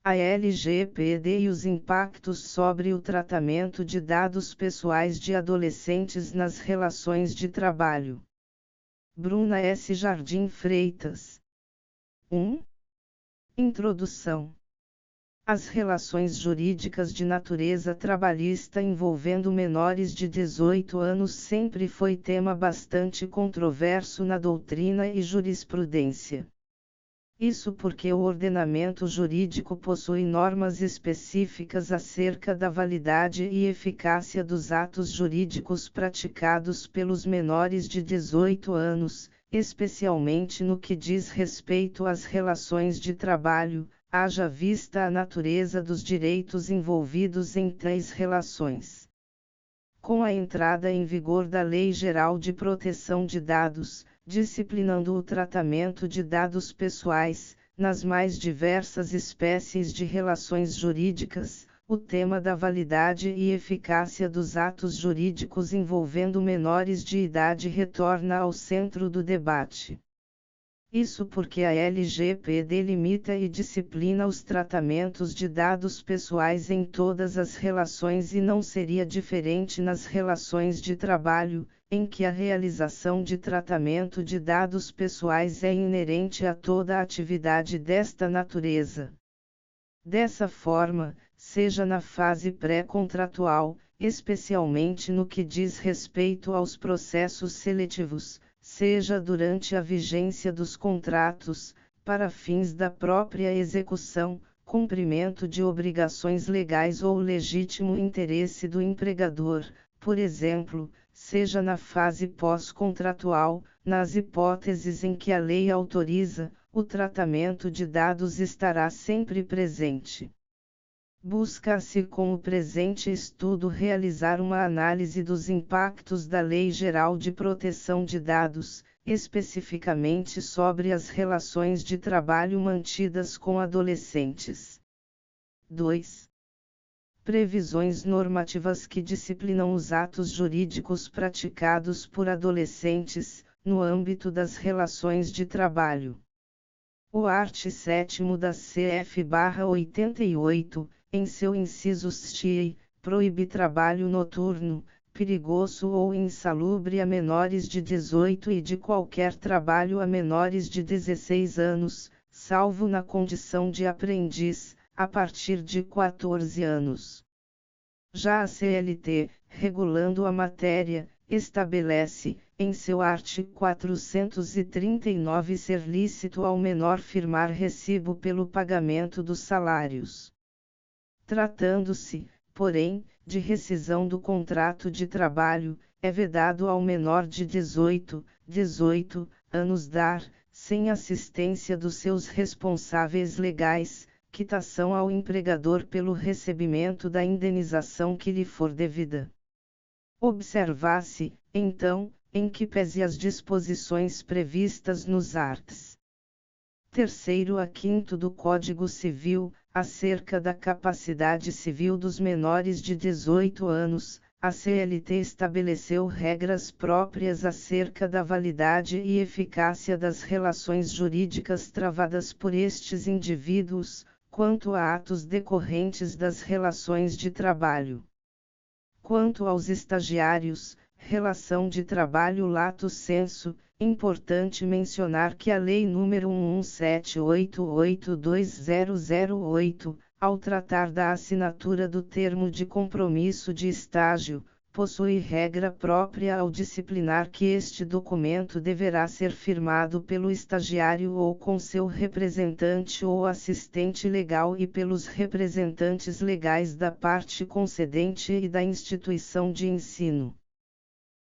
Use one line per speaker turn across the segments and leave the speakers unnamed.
A LGPD e os impactos sobre o tratamento de dados pessoais de adolescentes nas relações de trabalho. Bruna S. Jardim Freitas. 1. Introdução. As relações jurídicas de natureza trabalhista envolvendo menores de 18 anos sempre foi tema bastante controverso na doutrina e jurisprudência. Isso porque o ordenamento jurídico possui normas específicas acerca da validade e eficácia dos atos jurídicos praticados pelos menores de 18 anos, especialmente no que diz respeito às relações de trabalho, haja vista a natureza dos direitos envolvidos em tais relações. Com a entrada em vigor da Lei Geral de Proteção de Dados, disciplinando o tratamento de dados pessoais, nas mais diversas espécies de relações jurídicas, o tema da validade e eficácia dos atos jurídicos envolvendo menores de idade retorna ao centro do debate. Isso porque a LGPD limita e disciplina os tratamentos de dados pessoais em todas as relações e não seria diferente nas relações de trabalho, em que a realização de tratamento de dados pessoais é inerente a toda a atividade desta natureza. Dessa forma, seja na fase pré-contratual, especialmente no que diz respeito aos processos seletivos, seja durante a vigência dos contratos, para fins da própria execução, cumprimento de obrigações legais ou legítimo interesse do empregador, por exemplo, seja na fase pós-contratual, nas hipóteses em que a lei autoriza, o tratamento de dados estará sempre presente. Busca-se com o presente estudo realizar uma análise dos impactos da Lei Geral de Proteção de Dados, especificamente sobre as relações de trabalho mantidas com adolescentes. 2. Previsões normativas que disciplinam os atos jurídicos praticados por adolescentes, no âmbito das relações de trabalho. O art. 7º da CF/88, em seu inciso STI, proíbe trabalho noturno, perigoso ou insalubre a menores de 18 e de qualquer trabalho a menores de 16 anos, salvo na condição de aprendiz, a partir de 14 anos. Já a CLT, regulando a matéria, estabelece, em seu art. 439 ser lícito ao menor firmar recibo pelo pagamento dos salários. Tratando-se, porém, de rescisão do contrato de trabalho, é vedado ao menor de 18 anos dar, sem assistência dos seus responsáveis legais, quitação ao empregador pelo recebimento da indenização que lhe for devida. Observar-se, então, em que pese as disposições previstas nos arts. 3º a 5º do Código Civil, acerca da capacidade civil dos menores de 18 anos, a CLT estabeleceu regras próprias acerca da validade e eficácia das relações jurídicas travadas por estes indivíduos, quanto a atos decorrentes das relações de trabalho. Quanto aos estagiários, relação de trabalho lato sensu, importante mencionar que a Lei nº 11788-2008, ao tratar da assinatura do termo de compromisso de estágio, possui regra própria ao disciplinar que este documento deverá ser firmado pelo estagiário ou com seu representante ou assistente legal e pelos representantes legais da parte concedente e da instituição de ensino.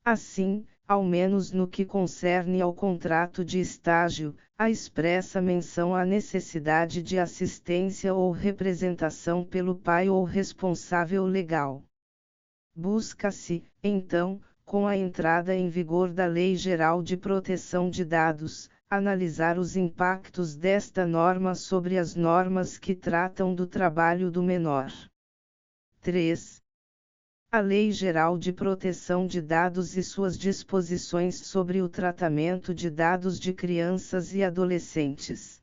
Assim, ao menos no que concerne ao contrato de estágio, há expressa menção à necessidade de assistência ou representação pelo pai ou responsável legal. Busca-se, então, com a entrada em vigor da Lei Geral de Proteção de Dados, analisar os impactos desta norma sobre as normas que tratam do trabalho do menor. 3. A Lei Geral de Proteção de Dados e suas disposições sobre o tratamento de dados de crianças e adolescentes.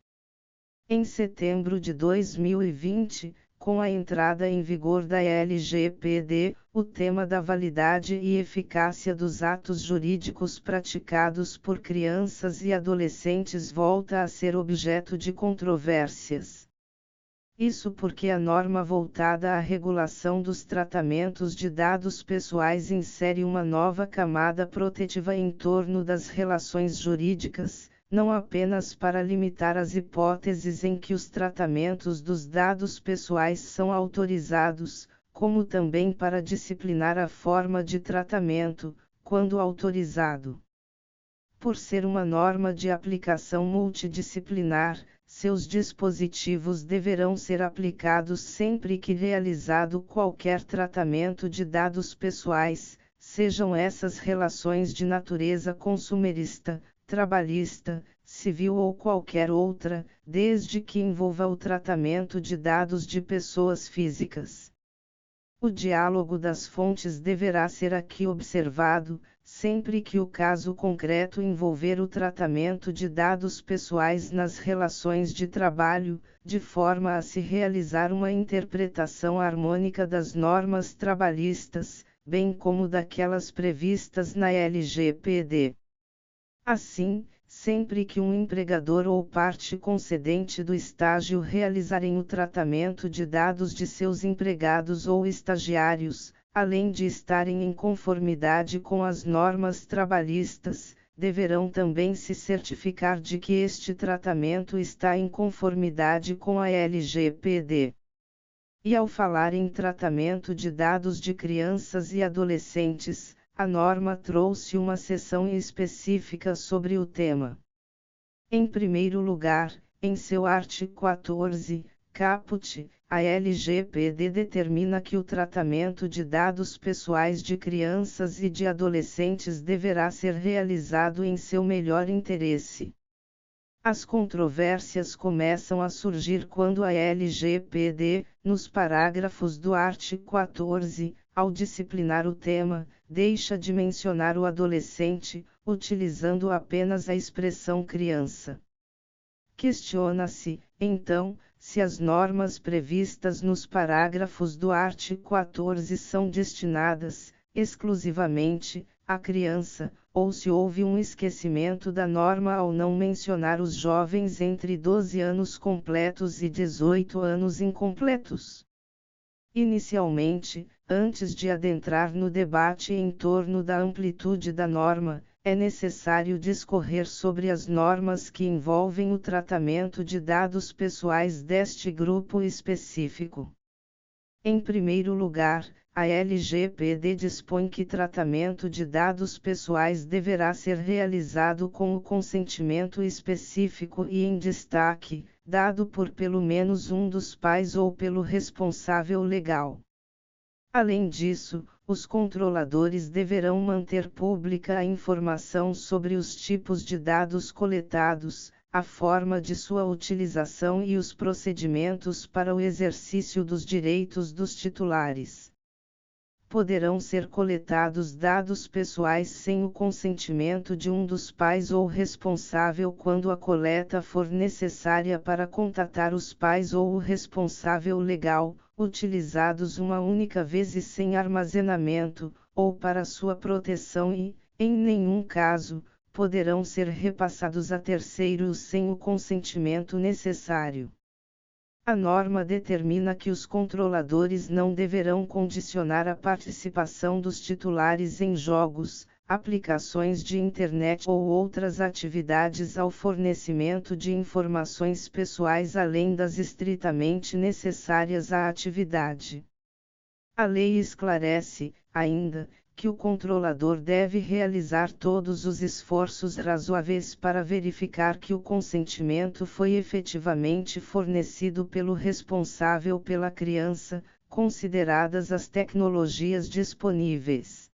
Em setembro de 2020, com a entrada em vigor da LGPD, o tema da validade e eficácia dos atos jurídicos praticados por crianças e adolescentes volta a ser objeto de controvérsias. Isso porque a norma voltada à regulação dos tratamentos de dados pessoais insere uma nova camada protetiva em torno das relações jurídicas, não apenas para limitar as hipóteses em que os tratamentos dos dados pessoais são autorizados, como também para disciplinar a forma de tratamento, quando autorizado. Por ser uma norma de aplicação multidisciplinar, seus dispositivos deverão ser aplicados sempre que realizado qualquer tratamento de dados pessoais, sejam essas relações de natureza consumerista, trabalhista, civil ou qualquer outra, desde que envolva o tratamento de dados de pessoas físicas. O diálogo das fontes deverá ser aqui observado, sempre que o caso concreto envolver o tratamento de dados pessoais nas relações de trabalho, de forma a se realizar uma interpretação harmônica das normas trabalhistas, bem como daquelas previstas na LGPD. Assim, sempre que um empregador ou parte concedente do estágio realizarem o tratamento de dados de seus empregados ou estagiários, além de estarem em conformidade com as normas trabalhistas, deverão também se certificar de que este tratamento está em conformidade com a LGPD. E ao falar em tratamento de dados de crianças e adolescentes, a norma trouxe uma seção específica sobre o tema. Em primeiro lugar, em seu artigo 14, caput, a LGPD determina que o tratamento de dados pessoais de crianças e de adolescentes deverá ser realizado em seu melhor interesse. As controvérsias começam a surgir quando a LGPD, nos parágrafos do artigo 14, ao disciplinar o tema, deixa de mencionar o adolescente, utilizando apenas a expressão criança. Questiona-se, então, se as normas previstas nos parágrafos do artigo 14 são destinadas, exclusivamente, à criança, ou se houve um esquecimento da norma ao não mencionar os jovens entre 12 anos completos e 18 anos incompletos. Inicialmente, antes de adentrar no debate em torno da amplitude da norma, é necessário discorrer sobre as normas que envolvem o tratamento de dados pessoais deste grupo específico. Em primeiro lugar, a LGPD dispõe que tratamento de dados pessoais deverá ser realizado com o consentimento específico e em destaque, dado por pelo menos um dos pais ou pelo responsável legal. Além disso, os controladores deverão manter pública a informação sobre os tipos de dados coletados, a forma de sua utilização e os procedimentos para o exercício dos direitos dos titulares. Poderão ser coletados dados pessoais sem o consentimento de um dos pais ou responsável quando a coleta for necessária para contatar os pais ou o responsável legal, utilizados uma única vez e sem armazenamento, ou para sua proteção e, em nenhum caso, poderão ser repassados a terceiros sem o consentimento necessário. A norma determina que os controladores não deverão condicionar a participação dos titulares em jogos, aplicações de internet ou outras atividades ao fornecimento de informações pessoais além das estritamente necessárias à atividade. A lei esclarece, ainda, que o controlador deve realizar todos os esforços razoáveis para verificar que o consentimento foi efetivamente fornecido pelo responsável pela criança, consideradas as tecnologias disponíveis.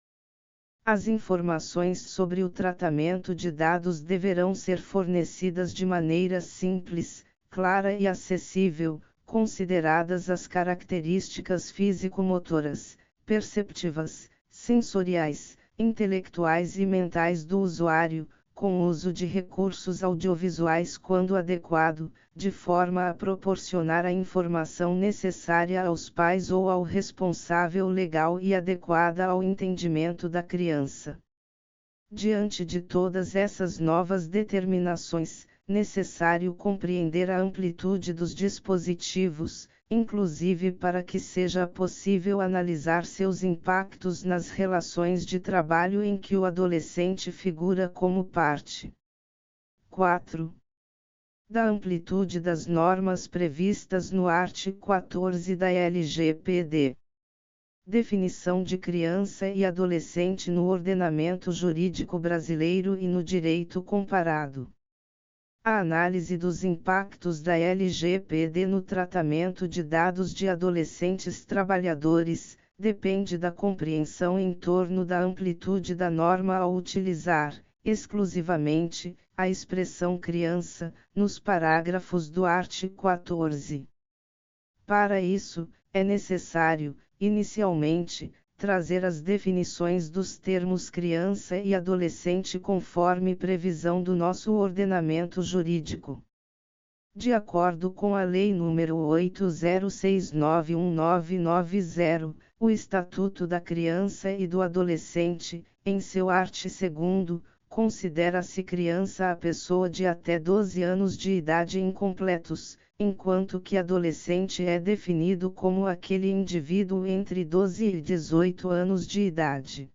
As informações sobre o tratamento de dados deverão ser fornecidas de maneira simples, clara e acessível, consideradas as características físico-motoras, perceptivas, sensoriais, intelectuais e mentais do usuário, com uso de recursos audiovisuais quando adequado, de forma a proporcionar a informação necessária aos pais ou ao responsável legal e adequada ao entendimento da criança. Diante de todas essas novas determinações, necessário compreender a amplitude dos dispositivos, inclusive para que seja possível analisar seus impactos nas relações de trabalho em que o adolescente figura como parte. 4. Da amplitude das normas previstas no artigo 14 da LGPD. Definição de criança e adolescente no ordenamento jurídico brasileiro e no direito comparado. A análise dos impactos da LGPD no tratamento de dados de adolescentes trabalhadores depende da compreensão em torno da amplitude da norma ao utilizar, exclusivamente, a expressão criança, nos parágrafos do artigo 14. Para isso, é necessário, inicialmente, trazer as definições dos termos criança e adolescente conforme previsão do nosso ordenamento jurídico. De acordo com a Lei nº 80691990, o Estatuto da Criança e do Adolescente, em seu artigo 2º, considera-se criança a pessoa de até 12 anos de idade incompletos, enquanto que adolescente é definido como aquele indivíduo entre 12 e 18 anos de idade.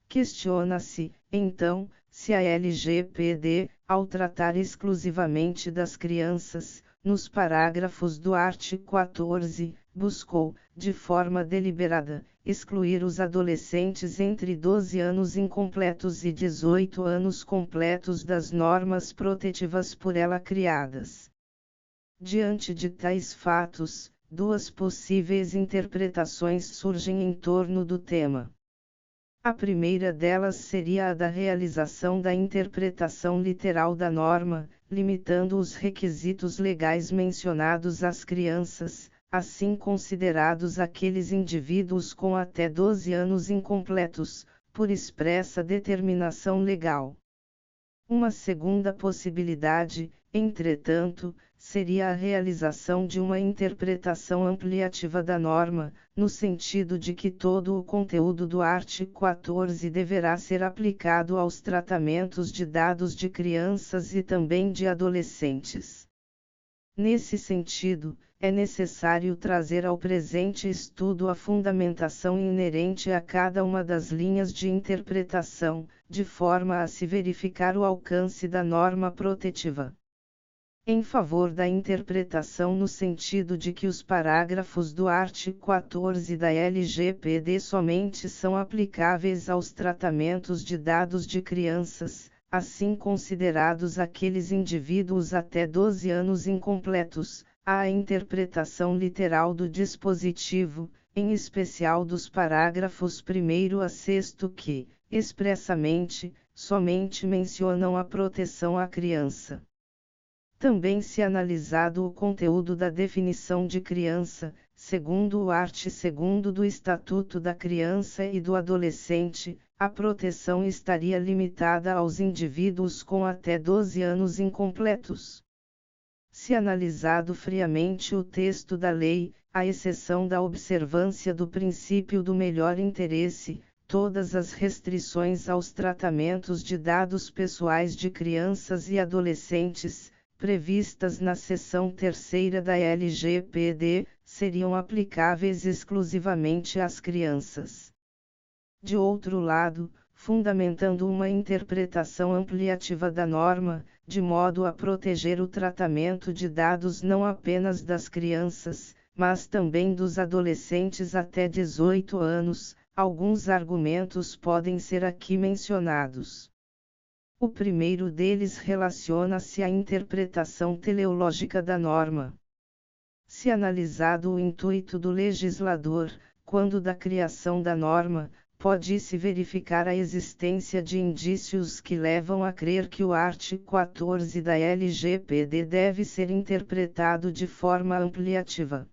Questiona-se, então, se a LGPD, ao tratar exclusivamente das crianças, nos parágrafos do artigo 14, buscou, de forma deliberada, excluir os adolescentes entre 12 anos incompletos e 18 anos completos das normas protetivas por ela criadas. Diante de tais fatos, duas possíveis interpretações surgem em torno do tema. A primeira delas seria a da realização da interpretação literal da norma, limitando os requisitos legais mencionados às crianças, assim considerados aqueles indivíduos com até 12 anos incompletos, por expressa determinação legal. Uma segunda possibilidade, entretanto, seria a realização de uma interpretação ampliativa da norma, no sentido de que todo o conteúdo do artigo 14 deverá ser aplicado aos tratamentos de dados de crianças e também de adolescentes. Nesse sentido, é necessário trazer ao presente estudo a fundamentação inerente a cada uma das linhas de interpretação, de forma a se verificar o alcance da norma protetiva. Em favor da interpretação no sentido de que os parágrafos do artigo 14 da LGPD somente são aplicáveis aos tratamentos de dados de crianças, assim considerados aqueles indivíduos até 12 anos incompletos, há a interpretação literal do dispositivo, em especial dos parágrafos 1º a 6º que, expressamente, somente mencionam a proteção à criança. Também se analisado o conteúdo da definição de criança, segundo o artigo 2º do Estatuto da Criança e do Adolescente, a proteção estaria limitada aos indivíduos com até 12 anos incompletos. Se analisado friamente o texto da lei, à exceção da observância do princípio do melhor interesse, todas as restrições aos tratamentos de dados pessoais de crianças e adolescentes, previstas na seção 3ª da LGPD, seriam aplicáveis exclusivamente às crianças. De outro lado, fundamentando uma interpretação ampliativa da norma, de modo a proteger o tratamento de dados não apenas das crianças, mas também dos adolescentes até 18 anos, alguns argumentos podem ser aqui mencionados. O primeiro deles relaciona-se à interpretação teleológica da norma. Se analisado o intuito do legislador, quando da criação da norma, pode-se verificar a existência de indícios que levam a crer que o artigo 14 da LGPD deve ser interpretado de forma ampliativa.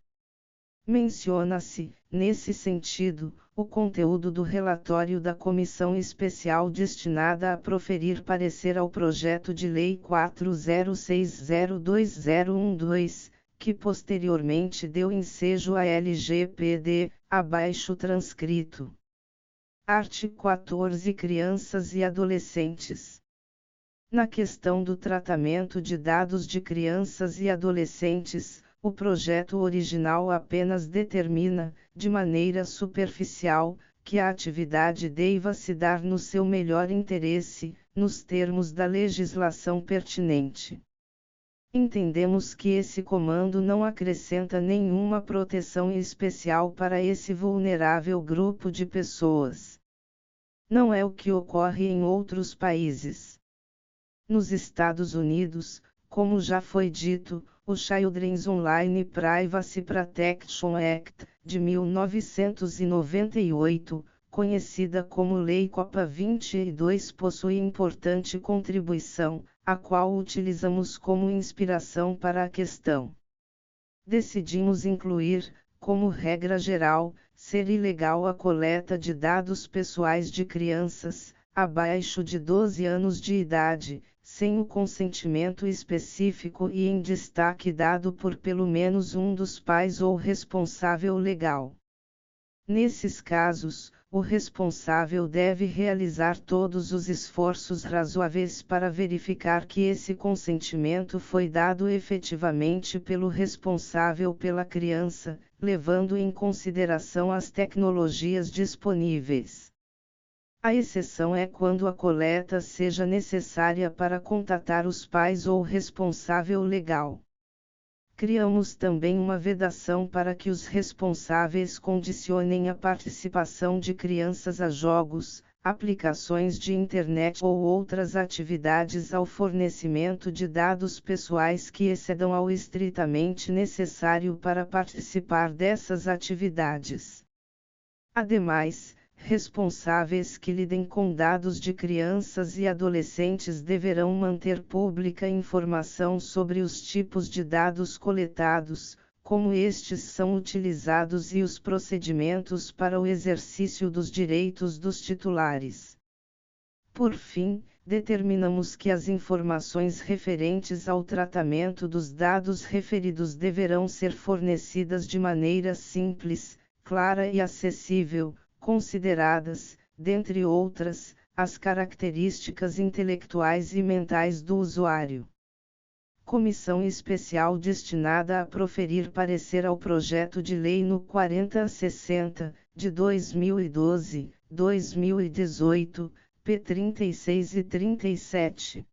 Menciona-se, nesse sentido, o conteúdo do relatório da Comissão Especial destinada a proferir parecer ao projeto de Lei 40602012, que posteriormente deu ensejo à LGPD, abaixo transcrito. Art. 14 Crianças e adolescentes. Na questão do tratamento de dados de crianças e adolescentes, o projeto original apenas determina, de maneira superficial, que a atividade deva se dar no seu melhor interesse, nos termos da legislação pertinente. Entendemos que esse comando não acrescenta nenhuma proteção especial para esse vulnerável grupo de pessoas. Não é o que ocorre em outros países. Nos Estados Unidos, como já foi dito, o Children's Online Privacy Protection Act, de 1998, conhecida como Lei Copa 22, possui importante contribuição, a qual utilizamos como inspiração para a questão. Decidimos incluir, como regra geral, ser ilegal a coleta de dados pessoais de crianças, abaixo de 12 anos de idade, sem o consentimento específico e em destaque dado por pelo menos um dos pais ou responsável legal. Nesses casos, o responsável deve realizar todos os esforços razoáveis para verificar que esse consentimento foi dado efetivamente pelo responsável pela criança, levando em consideração as tecnologias disponíveis. A exceção é quando a coleta seja necessária para contatar os pais ou responsável legal. Criamos também uma vedação para que os responsáveis condicionem a participação de crianças a jogos, aplicações de internet ou outras atividades ao fornecimento de dados pessoais que excedam ao estritamente necessário para participar dessas atividades. Ademais, responsáveis que lidem com dados de crianças e adolescentes deverão manter pública informação sobre os tipos de dados coletados, como estes são utilizados e os procedimentos para o exercício dos direitos dos titulares. Por fim, determinamos que as informações referentes ao tratamento dos dados referidos deverão ser fornecidas de maneira simples, clara e acessível, consideradas, dentre outras, as características intelectuais e mentais do usuário. Comissão Especial destinada a proferir parecer ao projeto de lei no 4060, de 2012, 2018, p. 36 e 37.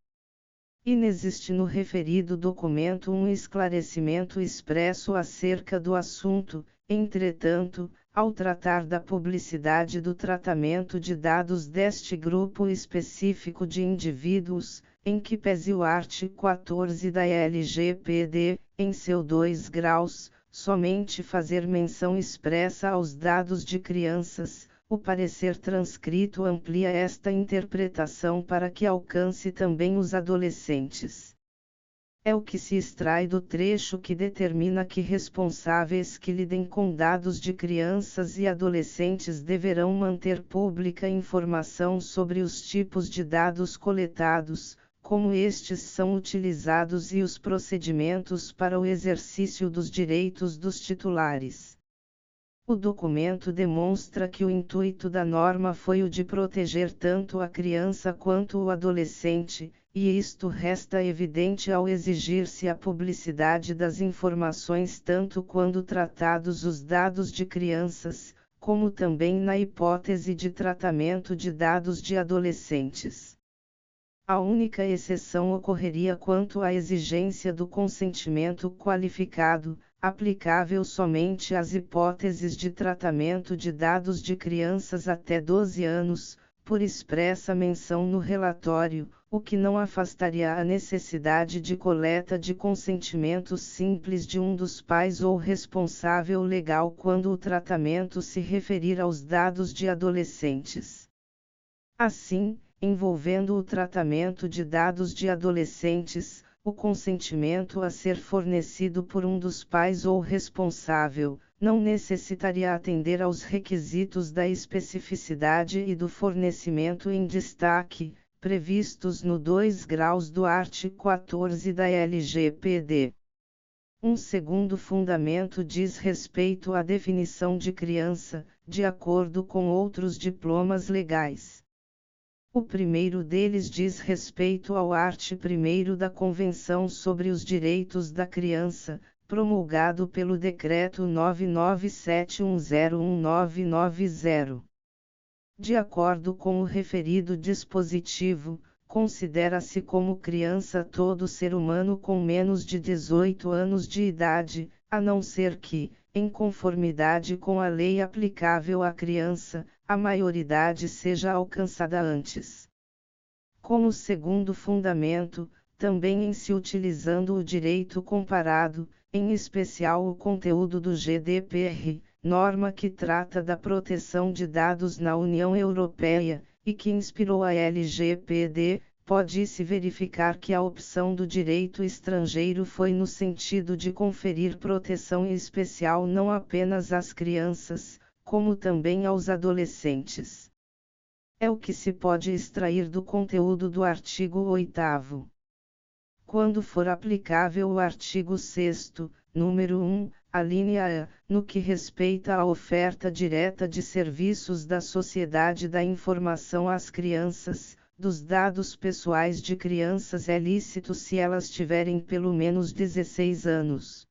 Inexiste no referido documento um esclarecimento expresso acerca do assunto, entretanto, ao tratar da publicidade do tratamento de dados deste grupo específico de indivíduos, em que pese o art. 14 da LGPD, em seu 2 graus, somente fazer menção expressa aos dados de crianças, o parecer transcrito amplia esta interpretação para que alcance também os adolescentes. É o que se extrai do trecho que determina que responsáveis que lidem com dados de crianças e adolescentes deverão manter pública informação sobre os tipos de dados coletados, como estes são utilizados e os procedimentos para o exercício dos direitos dos titulares. O documento demonstra que o intuito da norma foi o de proteger tanto a criança quanto o adolescente, e isto resta evidente ao exigir-se a publicidade das informações tanto quando tratados os dados de crianças, como também na hipótese de tratamento de dados de adolescentes. A única exceção ocorreria quanto à exigência do consentimento qualificado, aplicável somente às hipóteses de tratamento de dados de crianças até 12 anos, por expressa menção no relatório, o que não afastaria a necessidade de coleta de consentimento simples de um dos pais ou responsável legal quando o tratamento se referir aos dados de adolescentes. Assim, envolvendo o tratamento de dados de adolescentes, o consentimento a ser fornecido por um dos pais ou responsável, não necessitaria atender aos requisitos da especificidade e do fornecimento em destaque, previstos no 2 graus do artigo 14 da LGPD. Um segundo fundamento diz respeito à definição de criança, de acordo com outros diplomas legais. O primeiro deles diz respeito ao artigo 1º da Convenção sobre os Direitos da Criança, promulgado pelo Decreto 997101990. De acordo com o referido dispositivo, considera-se como criança todo ser humano com menos de 18 anos de idade, a não ser que, em conformidade com a lei aplicável à criança, a maioridade seja alcançada antes. Como segundo fundamento, também em se utilizando o direito comparado, em especial o conteúdo do GDPR, norma que trata da proteção de dados na União Europeia, e que inspirou a LGPD, pode-se verificar que a opção do direito estrangeiro foi no sentido de conferir proteção especial não apenas às crianças, como também aos adolescentes. É o que se pode extrair do conteúdo do artigo 8º. Quando for aplicável o artigo 6º, número 1, a linha A, no que respeita à oferta direta de serviços da sociedade da informação às crianças, dos dados pessoais de crianças é lícito se elas tiverem pelo menos 16 anos.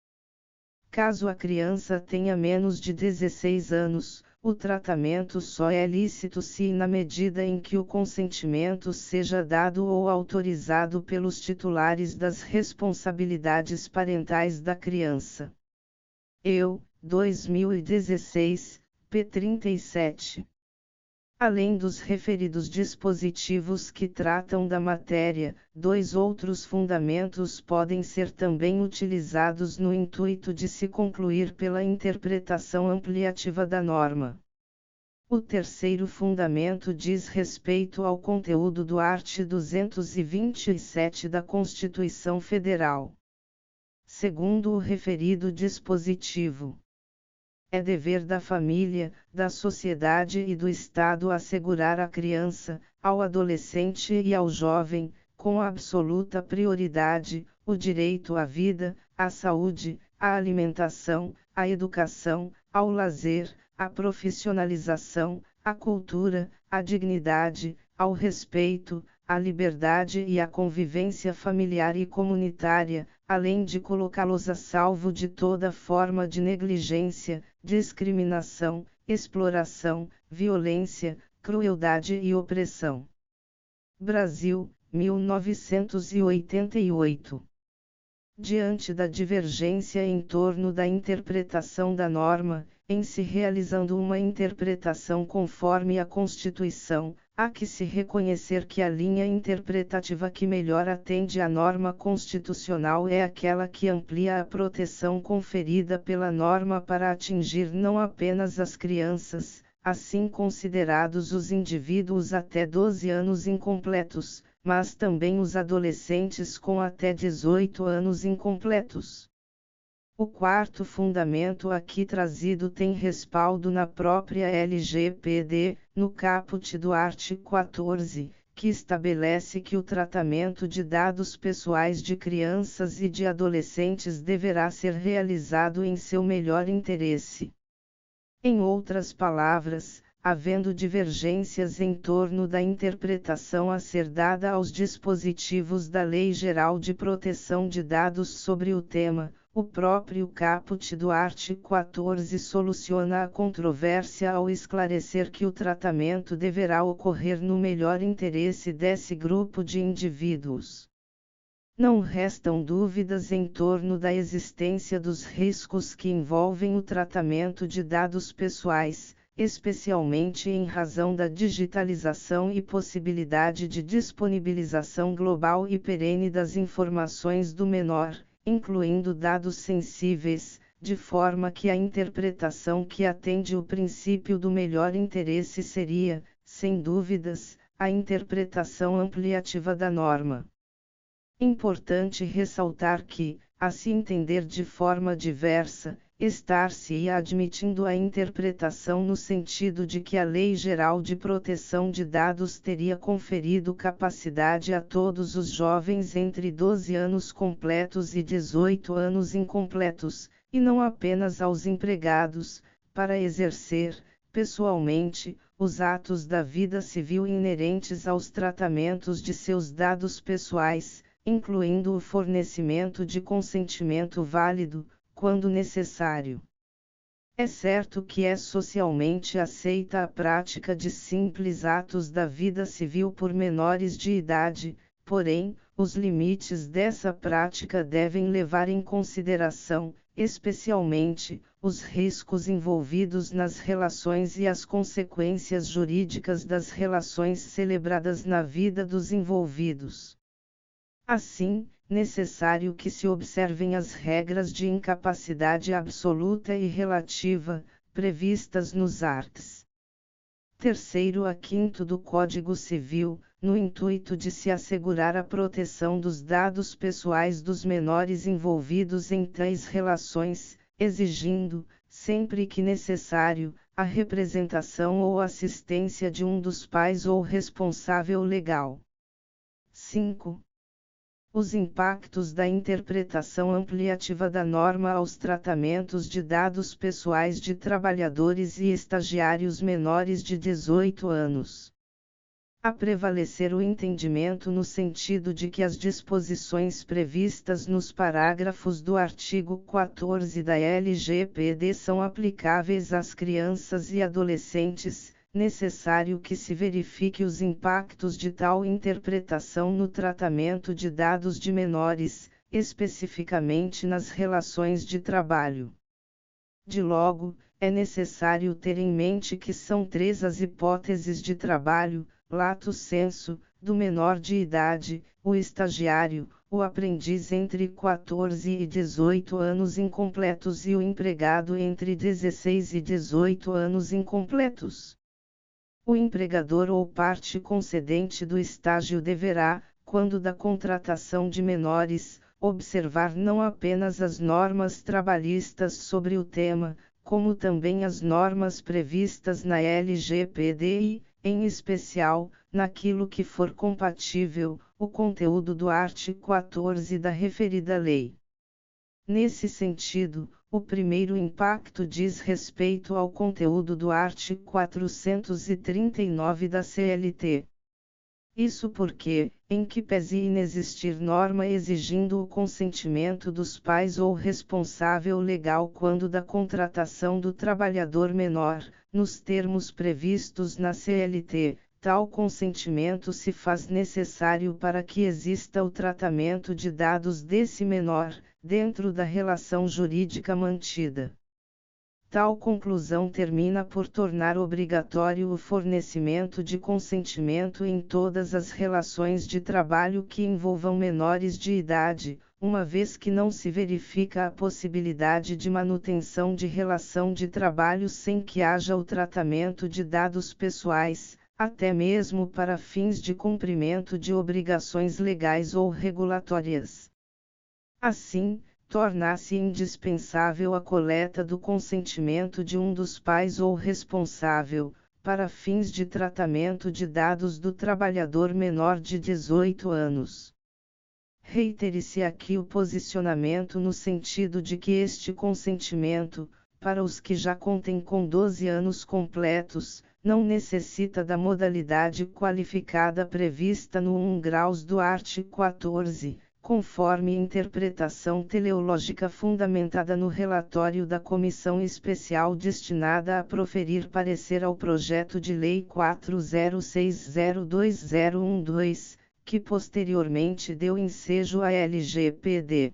Caso a criança tenha menos de 16 anos, o tratamento só é lícito se na medida em que o consentimento seja dado ou autorizado pelos titulares das responsabilidades parentais da criança. 2016, p. 37. Além dos referidos dispositivos que tratam da matéria, 2 outros fundamentos podem ser também utilizados no intuito de se concluir pela interpretação ampliativa da norma. O terceiro fundamento diz respeito ao conteúdo do artigo 227 da Constituição Federal. Segundo o referido dispositivo, é dever da família, da sociedade e do Estado assegurar à criança, ao adolescente e ao jovem, com absoluta prioridade, o direito à vida, à saúde, à alimentação, à educação, ao lazer, à profissionalização, à cultura, à dignidade, ao respeito, à liberdade e à convivência familiar e comunitária, além de colocá-los a salvo de toda forma de negligência, discriminação, exploração, violência, crueldade e opressão. Brasil, 1988. Diante da divergência em torno da interpretação da norma, em se realizando uma interpretação conforme a Constituição, há que se reconhecer que a linha interpretativa que melhor atende à norma constitucional é aquela que amplia a proteção conferida pela norma para atingir não apenas as crianças, assim considerados os indivíduos até 12 anos incompletos, mas também os adolescentes com até 18 anos incompletos. O quarto fundamento aqui trazido tem respaldo na própria LGPD, no caput do artigo 14, que estabelece que o tratamento de dados pessoais de crianças e de adolescentes deverá ser realizado em seu melhor interesse. Em outras palavras, havendo divergências em torno da interpretação a ser dada aos dispositivos da Lei Geral de Proteção de Dados sobre o tema, o próprio caput do artigo 14 soluciona a controvérsia ao esclarecer que o tratamento deverá ocorrer no melhor interesse desse grupo de indivíduos. Não restam dúvidas em torno da existência dos riscos que envolvem o tratamento de dados pessoais, especialmente em razão da digitalização e possibilidade de disponibilização global e perene das informações do menor, incluindo dados sensíveis, de forma que a interpretação que atende o princípio do melhor interesse seria, sem dúvidas, a interpretação ampliativa da norma. Importante ressaltar que, a se entender de forma diversa, estar-se-ia admitindo a interpretação no sentido de que a Lei Geral de Proteção de Dados teria conferido capacidade a todos os jovens entre 12 anos completos e 18 anos incompletos, e não apenas aos empregados, para exercer, pessoalmente, os atos da vida civil inerentes aos tratamentos de seus dados pessoais, incluindo o fornecimento de consentimento válido, quando necessário. É certo que é socialmente aceita a prática de simples atos da vida civil por menores de idade, porém, os limites dessa prática devem levar em consideração, especialmente, os riscos envolvidos nas relações e as consequências jurídicas das relações celebradas na vida dos envolvidos. Assim, necessário que se observem as regras de incapacidade absoluta e relativa, previstas nos arts. 3º a 5º do Código Civil, no intuito de se assegurar a proteção dos dados pessoais dos menores envolvidos em tais relações, exigindo, sempre que necessário, a representação ou assistência de um dos pais ou responsável legal. 5. Os impactos da interpretação ampliativa da norma aos tratamentos de dados pessoais de trabalhadores e estagiários menores de 18 anos. A prevalecer o entendimento no sentido de que as disposições previstas nos parágrafos do artigo 14 da LGPD são aplicáveis às crianças e adolescentes, necessário que se verifique os impactos de tal interpretação no tratamento de dados de menores, especificamente nas relações de trabalho. De logo, é necessário ter em mente que são 3 as hipóteses de trabalho, lato sensu, do menor de idade, o estagiário, o aprendiz entre 14 e 18 anos incompletos e o empregado entre 16 e 18 anos incompletos. O empregador ou parte concedente do estágio deverá, quando da contratação de menores, observar não apenas as normas trabalhistas sobre o tema, como também as normas previstas na LGPD e, em especial, naquilo que for compatível, o conteúdo do artigo 14 da referida lei. Nesse sentido, o primeiro impacto diz respeito ao conteúdo do artigo 439 da CLT. Isso porque, em que pese inexistir norma exigindo o consentimento dos pais ou responsável legal quando da contratação do trabalhador menor, nos termos previstos na CLT, tal consentimento se faz necessário para que exista o tratamento de dados desse menor, dentro da relação jurídica mantida. Tal conclusão termina por tornar obrigatório o fornecimento de consentimento em todas as relações de trabalho que envolvam menores de idade, uma vez que não se verifica a possibilidade de manutenção de relação de trabalho sem que haja o tratamento de dados pessoais, até mesmo para fins de cumprimento de obrigações legais ou regulatórias. Assim, torna-se indispensável a coleta do consentimento de um dos pais ou responsável, para fins de tratamento de dados do trabalhador menor de 18 anos. Reitere-se aqui o posicionamento no sentido de que este consentimento, para os que já contem com 12 anos completos, não necessita da modalidade qualificada prevista no 1 graus do artigo 14, conforme interpretação teleológica fundamentada no relatório da Comissão Especial destinada a proferir parecer ao projeto de Lei 40602012, que posteriormente deu ensejo à LGPD.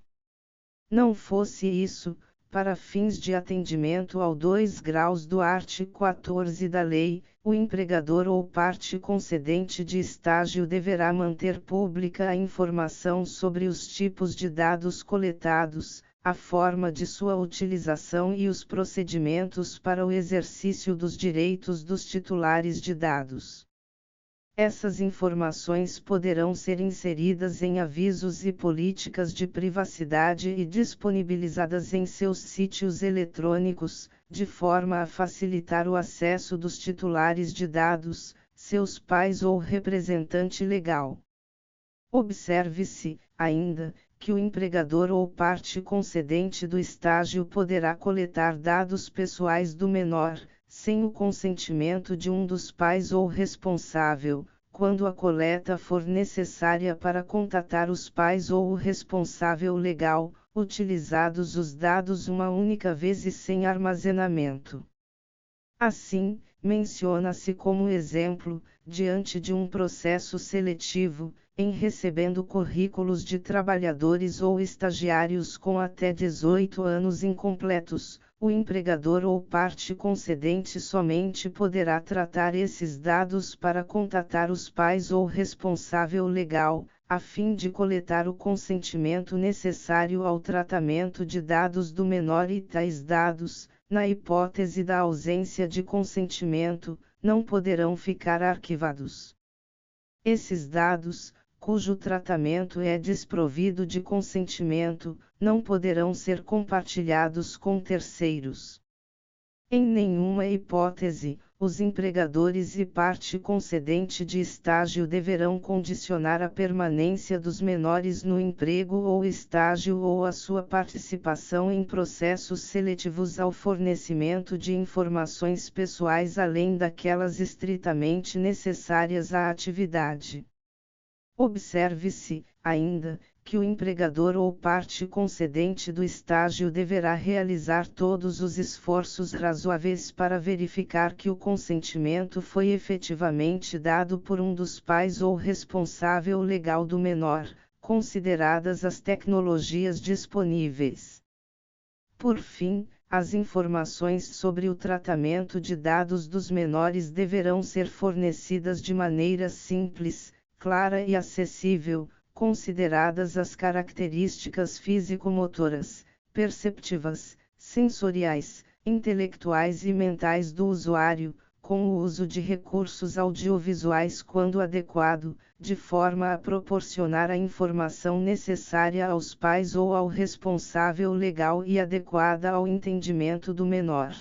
Não fosse isso, para fins de atendimento ao 2 graus do artigo 14 da lei, o empregador ou parte concedente de estágio deverá manter pública a informação sobre os tipos de dados coletados, a forma de sua utilização e os procedimentos para o exercício dos direitos dos titulares de dados. Essas informações poderão ser inseridas em avisos e políticas de privacidade e disponibilizadas em seus sítios eletrônicos, de forma a facilitar o acesso dos titulares de dados, seus pais ou representante legal. Observe-se, ainda, que o empregador ou parte concedente do estágio poderá coletar dados pessoais do menor, sem o consentimento de um dos pais ou responsável, quando a coleta for necessária para contatar os pais ou o responsável legal, utilizados os dados uma única vez e sem armazenamento. Assim, menciona-se como exemplo, diante de um processo seletivo, em recebendo currículos de trabalhadores ou estagiários com até 18 anos incompletos, o empregador ou parte concedente somente poderá tratar esses dados para contatar os pais ou responsável legal, a fim de coletar o consentimento necessário ao tratamento de dados do menor e tais dados, na hipótese da ausência de consentimento, não poderão ficar arquivados. Esses dados, cujo tratamento é desprovido de consentimento, não poderão ser compartilhados com terceiros. Em nenhuma hipótese, os empregadores e parte concedente de estágio deverão condicionar a permanência dos menores no emprego ou estágio ou a sua participação em processos seletivos ao fornecimento de informações pessoais além daquelas estritamente necessárias à atividade. Observe-se, ainda, que o empregador ou parte concedente do estágio deverá realizar todos os esforços razoáveis para verificar que o consentimento foi efetivamente dado por um dos pais ou responsável legal do menor, consideradas as tecnologias disponíveis. Por fim, as informações sobre o tratamento de dados dos menores deverão ser fornecidas de maneira simples, clara e acessível, consideradas as características físico-motoras, perceptivas, sensoriais, intelectuais e mentais do usuário, com o uso de recursos audiovisuais quando adequado, de forma a proporcionar a informação necessária aos pais ou ao responsável legal e adequada ao entendimento do menor.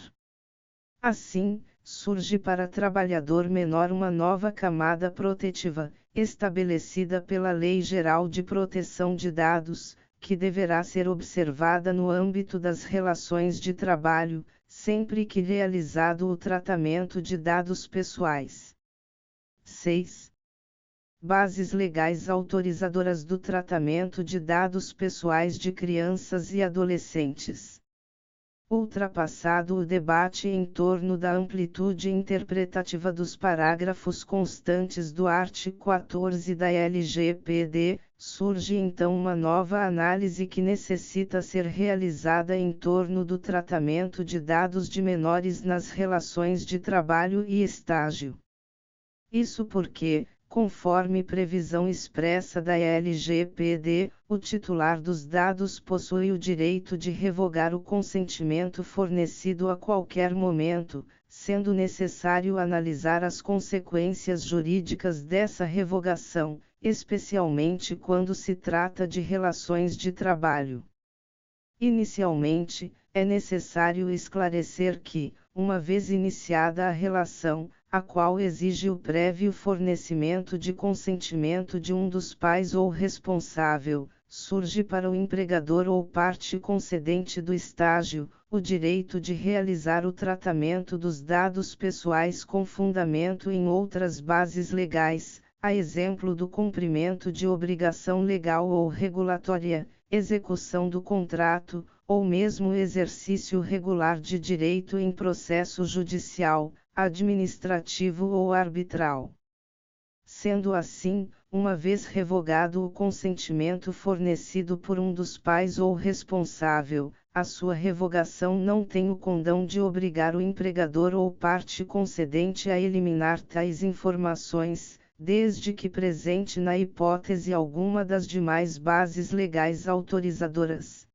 Assim, surge para trabalhador menor uma nova camada protetiva, estabelecida pela Lei Geral de Proteção de Dados, que deverá ser observada no âmbito das relações de trabalho, sempre que realizado o tratamento de dados pessoais. 6. Bases legais autorizadoras do tratamento de dados pessoais de crianças e adolescentes. Ultrapassado o debate em torno da amplitude interpretativa dos parágrafos constantes do artigo 14 da LGPD, surge então uma nova análise que necessita ser realizada em torno do tratamento de dados de menores nas relações de trabalho e estágio. Isso porque, conforme previsão expressa da LGPD, o titular dos dados possui o direito de revogar o consentimento fornecido a qualquer momento, sendo necessário analisar as consequências jurídicas dessa revogação, especialmente quando se trata de relações de trabalho. Inicialmente, é necessário esclarecer que, uma vez iniciada a relação, a qual exige o prévio fornecimento de consentimento de um dos pais ou responsável, surge para o empregador ou parte concedente do estágio, o direito de realizar o tratamento dos dados pessoais com fundamento em outras bases legais, a exemplo do cumprimento de obrigação legal ou regulatória, execução do contrato, ou mesmo exercício regular de direito em processo judicial, administrativo ou arbitral. Sendo assim, uma vez revogado o consentimento fornecido por um dos pais ou responsável, a sua revogação não tem o condão de obrigar o empregador ou parte concedente a eliminar tais informações, desde que presente na hipótese alguma das demais bases legais autorizadoras.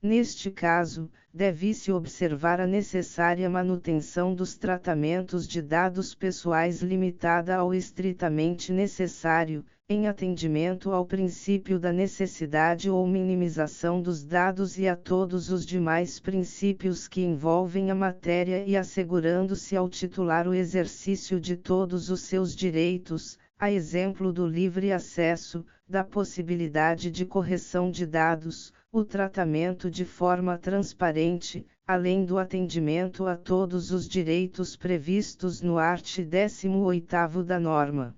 Neste caso, deve-se observar a necessária manutenção dos tratamentos de dados pessoais limitada ao estritamente necessário, em atendimento ao princípio da necessidade ou minimização dos dados e a todos os demais princípios que envolvem a matéria e assegurando-se ao titular o exercício de todos os seus direitos, a exemplo do livre acesso, da possibilidade de correção de dados, o tratamento de forma transparente, além do atendimento a todos os direitos previstos no art. 18º da norma.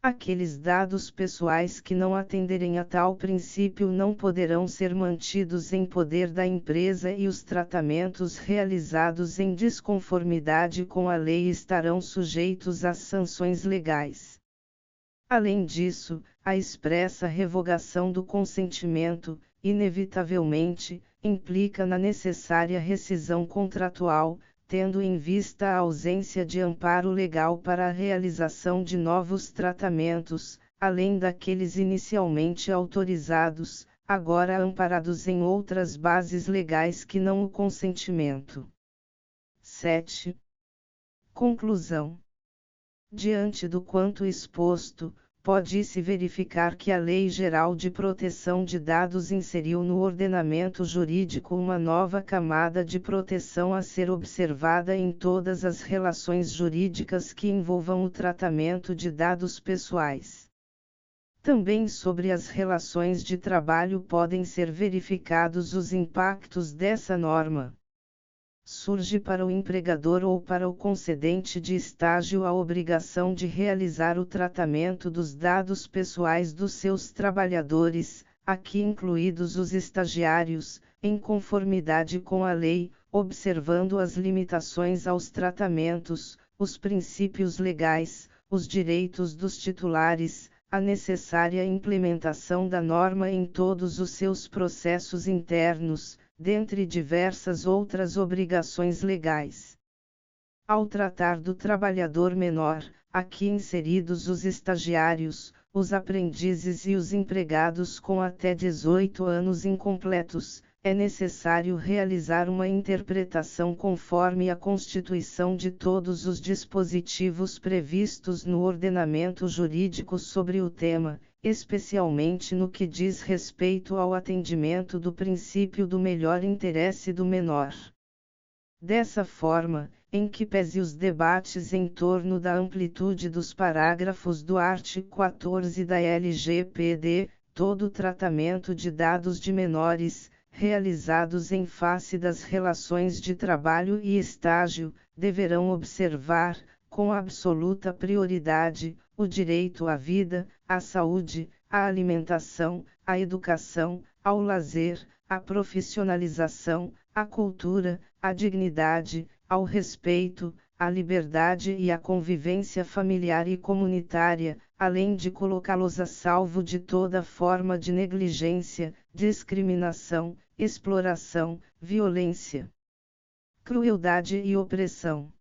Aqueles dados pessoais que não atenderem a tal princípio não poderão ser mantidos em poder da empresa e os tratamentos realizados em desconformidade com a lei estarão sujeitos às sanções legais. Além disso, a expressa revogação do consentimento, inevitavelmente, implica na necessária rescisão contratual, tendo em vista a ausência de amparo legal para a realização de novos tratamentos, além daqueles inicialmente autorizados, agora amparados em outras bases legais que não o consentimento. 7. Conclusão. Diante do quanto exposto, pode-se verificar que a Lei Geral de Proteção de Dados inseriu no ordenamento jurídico uma nova camada de proteção a ser observada em todas as relações jurídicas que envolvam o tratamento de dados pessoais. Também sobre as relações de trabalho podem ser verificados os impactos dessa norma. Surge para o empregador ou para o concedente de estágio a obrigação de realizar o tratamento dos dados pessoais dos seus trabalhadores, aqui incluídos os estagiários, em conformidade com a lei, observando as limitações aos tratamentos, os princípios legais, os direitos dos titulares, a necessária implementação da norma em todos os seus processos internos, dentre diversas outras obrigações legais. Ao tratar do trabalhador menor, aqui inseridos os estagiários, os aprendizes e os empregados com até 18 anos incompletos, é necessário realizar uma interpretação conforme a constituição de todos os dispositivos previstos no ordenamento jurídico sobre o tema, especialmente no que diz respeito ao atendimento do princípio do melhor interesse do menor. Dessa forma, em que pese os debates em torno da amplitude dos parágrafos do artigo 14 da LGPD, todo o tratamento de dados de menores, realizados em face das relações de trabalho e estágio, deverão observar, com absoluta prioridade, o direito à vida, à saúde, à alimentação, à educação, ao lazer, à profissionalização, à cultura, à dignidade, ao respeito, à liberdade e à convivência familiar e comunitária, além de colocá-los a salvo de toda forma de negligência, discriminação, exploração, violência, crueldade e opressão.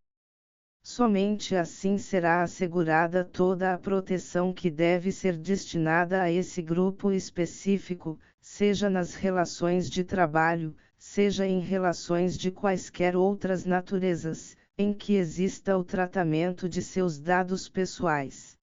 Somente assim será assegurada toda a proteção que deve ser destinada a esse grupo específico, seja nas relações de trabalho, seja em relações de quaisquer outras naturezas, em que exista o tratamento de seus dados pessoais.